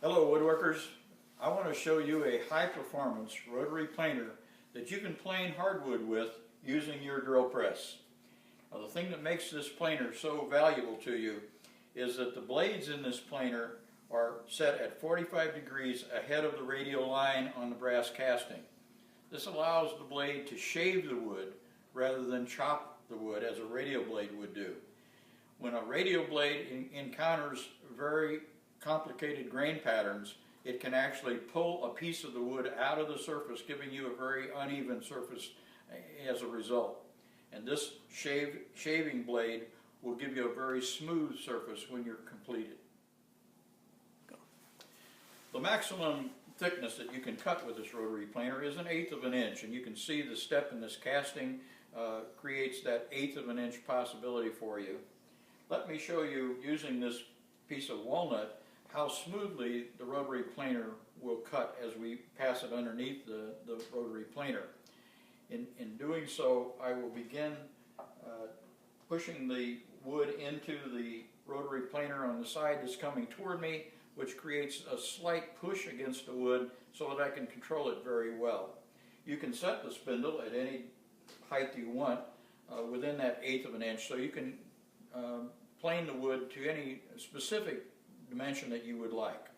Hello woodworkers, I want to show you a high performance rotary planer that you can plane hardwood with using your drill press. Now, the thing that makes this planer so valuable to you is that the blades in this planer are set at 45 degrees ahead of the radial line on the brass casting. This allows the blade to shave the wood rather than chop the wood as a radial blade would do. When a radial blade encounters very complicated grain patterns, it can actually pull a piece of the wood out of the surface, giving you a very uneven surface as a result. And this shaving blade will give you a very smooth surface when you're completed. The maximum thickness that you can cut with this rotary planer is 1/8 of an inch, and you can see the step in this casting creates that 1/8 of an inch possibility for you. Let me show you, using this piece of walnut, how smoothly the rotary planer will cut as we pass it underneath the rotary planer. In doing so, I will begin pushing the wood into the rotary planer on the side that's coming toward me, which creates a slight push against the wood so that I can control it very well. You can set the spindle at any height you want within that 1/8 of an inch, so you can plane the wood to any specific dimension that you would like.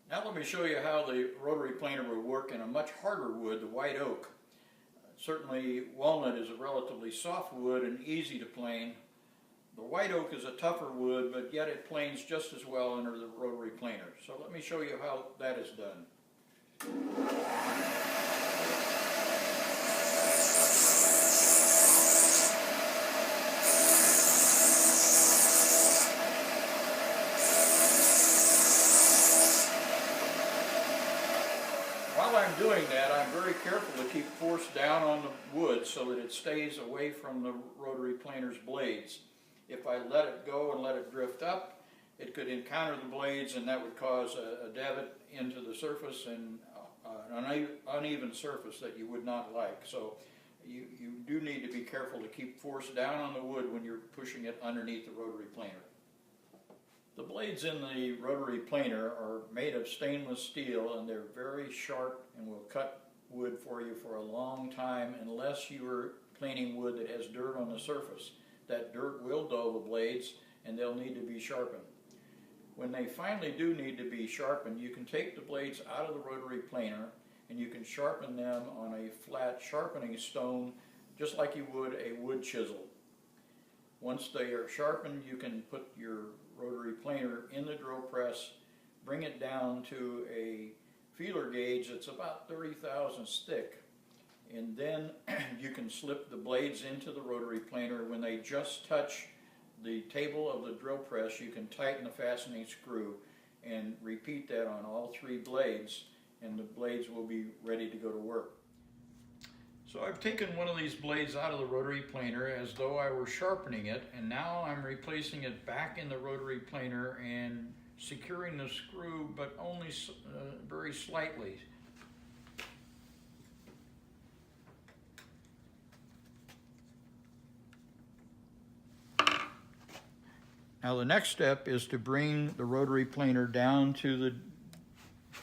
Now let me show you how the rotary planer will work in a much harder wood, the white oak. Certainly walnut is a relatively soft wood and easy to plane. The white oak is a tougher wood, but yet it planes just as well under the rotary planer. So let me show you how that is done. While I'm doing that, I'm very careful to keep force down on the wood so that it stays away from the rotary planer's blades. If I let it go and let it drift up, it could encounter the blades, and that would cause a davit into the surface and an uneven surface that you would not like. So you do need to be careful to keep force down on the wood when you're pushing it underneath the rotary planer. The blades in the rotary planer are made of stainless steel, and they're very sharp and will cut wood for you for a long time unless you are planing wood that has dirt on the surface. That dirt will dull the blades and they'll need to be sharpened. When they finally do need to be sharpened, you can take the blades out of the rotary planer and you can sharpen them on a flat sharpening stone just like you would a wood chisel. Once they are sharpened, you can put your rotary planer in the drill press, bring it down to a feeler gauge that's about 30 thousandths thick, and then you can slip the blades into the rotary planer. When they just touch the table of the drill press, you can tighten the fastening screw and repeat that on all 3 blades, and the blades will be ready to go to work. So I've taken one of these blades out of the rotary planer as though I were sharpening it, and now I'm replacing it back in the rotary planer and securing the screw, but only very slightly. Now the next step is to bring the rotary planer down to the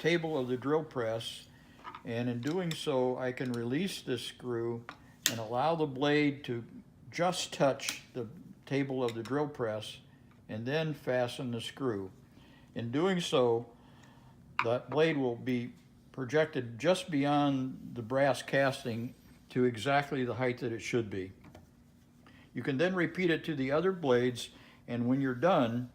table of the drill press, and in doing so I can release this screw and allow the blade to just touch the table of the drill press and then fasten the screw. In doing so, that blade will be projected just beyond the brass casting to exactly the height that it should be. You can then repeat it to the other blades, and when you're done,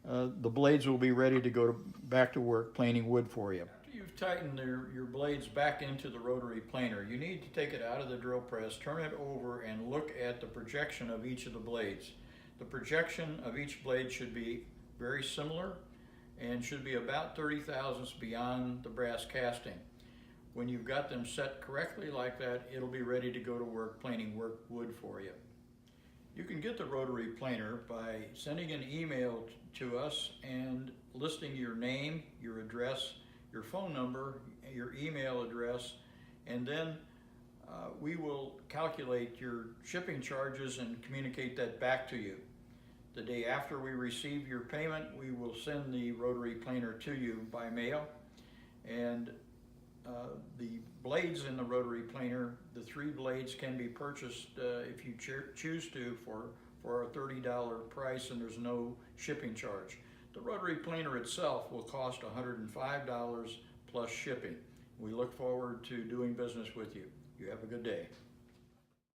the blades will be ready to go back to work planing wood for you. After you've tightened your blades back into the rotary planer, you need to take it out of the drill press, turn it over, and look at the projection of each of the blades. The projection of each blade should be very similar and should be about 30 thousandths beyond the brass casting. When you've got them set correctly like that, it'll be ready to go to work planing wood for you. You can get the rotary planer by sending an email to us and listing your name, your address, your phone number, your email address, and then we will calculate your shipping charges and communicate that back to you. The day after we receive your payment, we will send the rotary planer to you by mail. And the blades in the rotary planer, the 3 blades can be purchased if you choose to for a $30 price, and there's no shipping charge. The rotary planer itself will cost $105 plus shipping. We look forward to doing business with you. You have a good day.